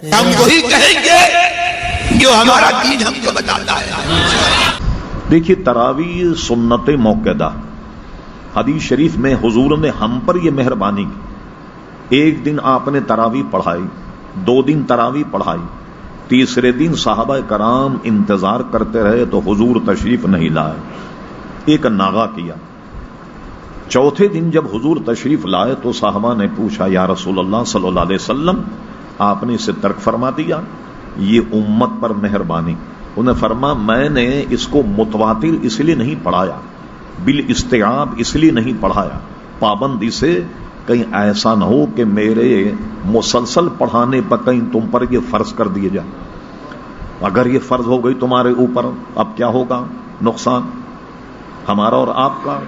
ہم وہی کہیں گے جو ہمارا دین ہم کو بتاتا ہے۔ دیکھیے تراویح سنت موقدہ، حدیث شریف میں حضور نے ہم پر یہ مہربانی کی، ایک دن آپ نے تراویح پڑھائی، 2 دن تراویح پڑھائی، تیسرے دن صحابہ کرام انتظار کرتے رہے تو حضور تشریف نہیں لائے، ایک ناغہ کیا۔ چوتھے دن جب حضور تشریف لائے تو صحابہ نے پوچھا یا رسول اللہ صلی اللہ علیہ وسلم آپ نے اسے ترک فرما دیا، یہ امت پر مہربانی۔ انہیں فرما میں نے اس کو متواتر اس لیے نہیں پڑھایا، بالاستیعاب اس لیے نہیں پڑھایا، پابندی سے، کہیں ایسا نہ ہو کہ میرے مسلسل پڑھانے پر کہیں تم پر یہ فرض کر دیے جائے۔ اگر یہ فرض ہو گئی تمہارے اوپر اب کیا ہوگا؟ نقصان ہمارا اور آپ کا۔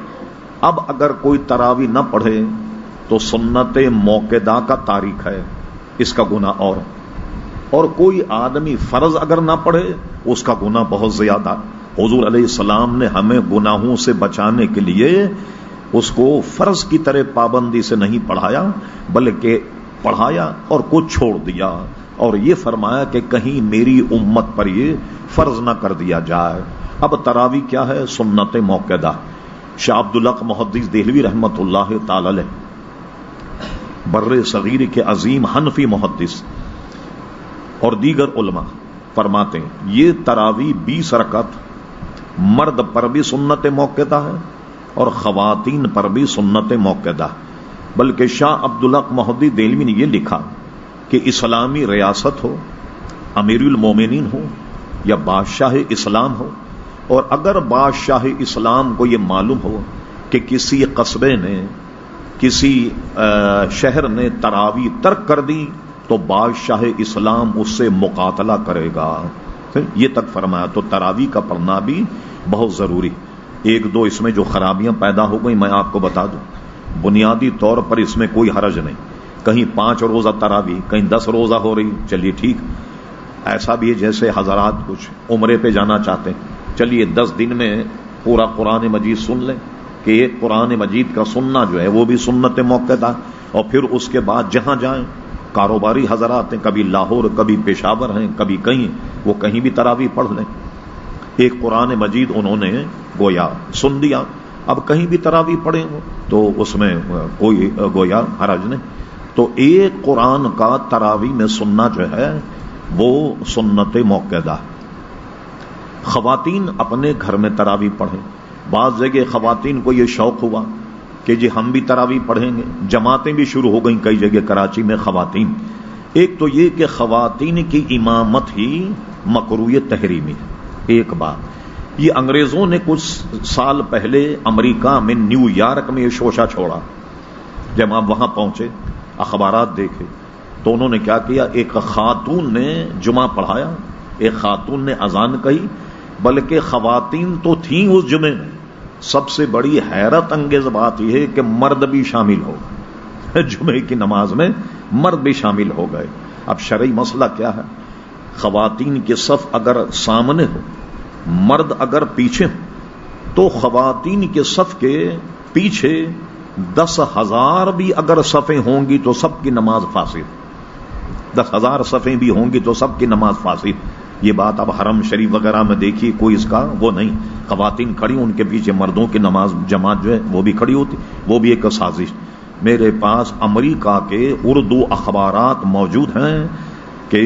اب اگر کوئی تراویح نہ پڑھے تو سنت موقدہ کا تاریخ ہے، اس کا گناہ اور کوئی آدمی فرض اگر نہ پڑھے اس کا گناہ بہت زیادہ۔ حضور علیہ السلام نے ہمیں گناہوں سے بچانے کے لیے اس کو فرض کی طرح پابندی سے نہیں پڑھایا، بلکہ پڑھایا اور کچھ چھوڑ دیا، اور یہ فرمایا کہ کہیں میری امت پر یہ فرض نہ کر دیا جائے۔ اب تراویح کیا ہے؟ سنت موقدہ۔ شاہ عبدالحق محدث دہلوی رحمت اللہ تعالی علیہ بر صغیر کے عظیم حنفی محدث اور دیگر علماء فرماتے ہیں یہ تراویح 20 رکعت مرد پر بھی سنت موقدہ ہے اور خواتین پر بھی سنت موقدہ، بلکہ شاہ عبدالحق محدث دہلوی نے یہ لکھا کہ اسلامی ریاست ہو، امیر المومنین ہو یا بادشاہ اسلام ہو، اور اگر بادشاہ اسلام کو یہ معلوم ہو کہ کسی قصبے نے، کسی شہر نے تراویح ترک کر دی تو بادشاہ اسلام اس سے مقاتلہ کرے گا، یہ تک فرمایا۔ تو تراویح کا پڑھنا بھی بہت ضروری۔ 1-2 اس میں جو خرابیاں پیدا ہو گئی میں آپ کو بتا دوں، بنیادی طور پر اس میں کوئی حرج نہیں، کہیں 5 روزہ تراویح، کہیں 10 روزہ ہو رہی، چلیے ٹھیک۔ ایسا بھی ہے جیسے حضرات کچھ عمرے پہ جانا چاہتے ہیں، چلیے 10 دن میں پورا قرآن مجید سن لیں، کہ ایک قرآن مجید کا سننا جو ہے وہ بھی سنت موقدہ، اور پھر اس کے بعد جہاں جائیں، کاروباری حضرات ہیں، کبھی لاہور، کبھی پشاور ہیں، کبھی کہیں، وہ کہیں بھی تراویح پڑھ لیں، ایک قرآن مجید انہوں نے گویا سن دیا، اب کہیں بھی تراویح پڑھیں تو اس میں کوئی گویا حرج نہیں۔ تو ایک قرآن کا تراویح میں سننا جو ہے وہ سنت موقدہ۔ خواتین اپنے گھر میں تراویح پڑھیں، بعض جگہ خواتین کو یہ شوق ہوا کہ جی ہم بھی تراویح پڑھیں گے، جماعتیں بھی شروع ہو گئیں کئی جگہ کراچی میں خواتین۔ ایک تو یہ کہ خواتین کی امامت ہی مکروہ تحریمی ہے، ایک بات یہ انگریزوں نے کچھ سال پہلے امریکہ میں نیو یارک میں یہ شوشہ چھوڑا، جب آپ وہاں پہنچے اخبارات دیکھے تو انہوں نے کیا کیا، ایک خاتون نے جمعہ پڑھایا، ایک خاتون نے اذان کہی، بلکہ خواتین تو تھیں اس جمعے میں، سب سے بڑی حیرت انگیز بات یہ ہے کہ مرد بھی شامل ہو گئے، جمعے کی نماز میں مرد بھی شامل ہو گئے۔ اب شرعی مسئلہ کیا ہے، خواتین کے صف اگر سامنے ہو، مرد اگر پیچھے ہو، تو خواتین کے صف کے پیچھے 10,000 بھی اگر صفیں ہوں گی تو سب کی نماز فاسد، 10,000 صفیں بھی ہوں گی تو سب کی نماز فاسد۔ یہ بات اب حرم شریف وغیرہ میں دیکھی، کوئی اس کا وہ نہیں، خواتین کھڑی ان کے پیچھے مردوں کی نماز جماعت جو ہے وہ بھی کھڑی ہوتی، وہ بھی ایک سازش۔ میرے پاس امریکہ کے اردو اخبارات موجود ہیں کہ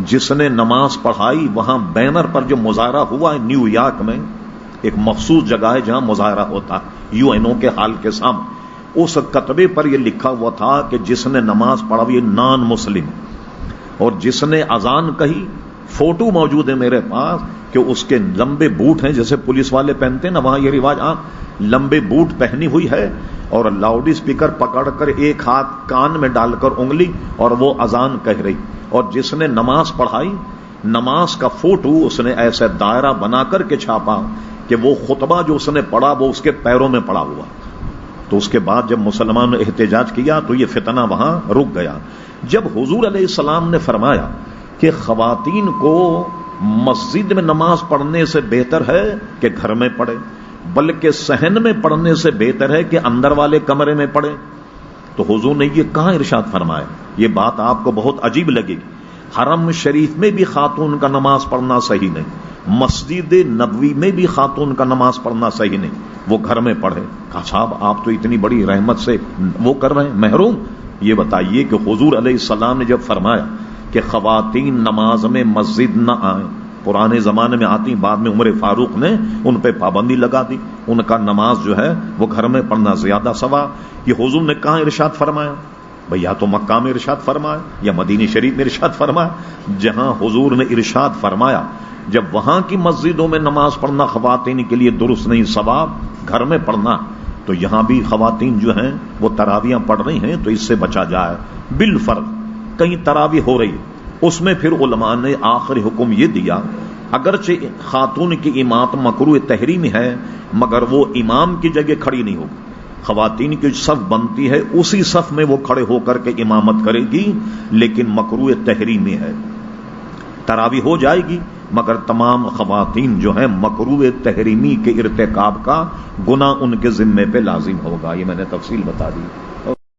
جس نے نماز پڑھائی وہاں بینر پر جو مظاہرہ ہوا ہے نیو یارک میں، ایک مخصوص جگہ ہے جہاں مظاہرہ ہوتا ہے UN کے حال کے سامنے، اس کتبے پر یہ لکھا ہوا تھا کہ جس نے نماز پڑھا یہ نان مسلم، اور جس نے اذان کہی، فوٹو موجود ہے میرے پاس کہ اس کے لمبے بوٹ ہیں جیسے پولیس والے پہنتے ہیں نا، وہاں یہ رواج، لمبے بوٹ پہنی ہوئی ہے اور لاؤڈ اسپیکر پکڑ کر ایک ہاتھ کان میں ڈال کر انگلی، اور وہ اذان کہہ رہی، اور جس نے نماز پڑھائی، نماز کا فوٹو اس نے ایسے دائرہ بنا کر کے چھاپا کہ وہ خطبہ جو اس نے پڑھا وہ اس کے پیروں میں پڑا ہوا۔ تو اس کے بعد جب مسلمانوں نے احتجاج کیا تو یہ فتنہ وہاں رک گیا۔ جب حضور علیہ السلام نے فرمایا کہ خواتین کو مسجد میں نماز پڑھنے سے بہتر ہے کہ گھر میں پڑھے، بلکہ صحن میں پڑھنے سے بہتر ہے کہ اندر والے کمرے میں پڑھے، تو حضور نے یہ کہاں ارشاد فرمایا؟ یہ بات آپ کو بہت عجیب لگے گی، حرم شریف میں بھی خاتون کا نماز پڑھنا صحیح نہیں، مسجد نبوی میں بھی خاتون کا نماز پڑھنا صحیح نہیں، وہ گھر میں پڑھے۔ کہا صاحب آپ تو اتنی بڑی رحمت سے وہ کر رہے ہیں، محروم۔ یہ بتائیے کہ حضور علیہ السلام نے جب فرمایا کہ خواتین نماز میں مسجد نہ آئیں، پرانے زمانے میں آتی، بعد میں عمر فاروق نے ان پہ پابندی لگا دی، ان کا نماز جو ہے وہ گھر میں پڑھنا زیادہ ثواب۔ یہ حضور نے کہاں ارشاد فرمایا؟ بھئی یا تو مکہ میں ارشاد فرمایا یا مدینہ شریف میں ارشاد فرمایا۔ جہاں حضور نے ارشاد فرمایا جب وہاں کی مسجدوں میں نماز پڑھنا خواتین کے لیے درست نہیں، ثواب گھر میں پڑھنا، تو یہاں بھی خواتین جو ہیں وہ تراویاں پڑھ رہی ہیں تو اس سے بچا جائے۔ بالفرض کہیں تراویح ہو رہی، اس میں پھر علماء نے آخری حکم یہ دیا، اگرچہ خاتون کی امامت مکروہ تحریمی ہے مگر وہ امام کی جگہ کھڑی نہیں ہوگی، خواتین کی صف بنتی ہے اسی صف میں وہ کھڑے ہو کر کے امامت کرے گی، لیکن مکروہ تحریمی ہے، تراویح ہو جائے گی مگر تمام خواتین جو ہیں مکروہ تحریمی کے ارتکاب کا گناہ ان کے ذمے پہ لازم ہوگا۔ یہ میں نے تفصیل بتا دی۔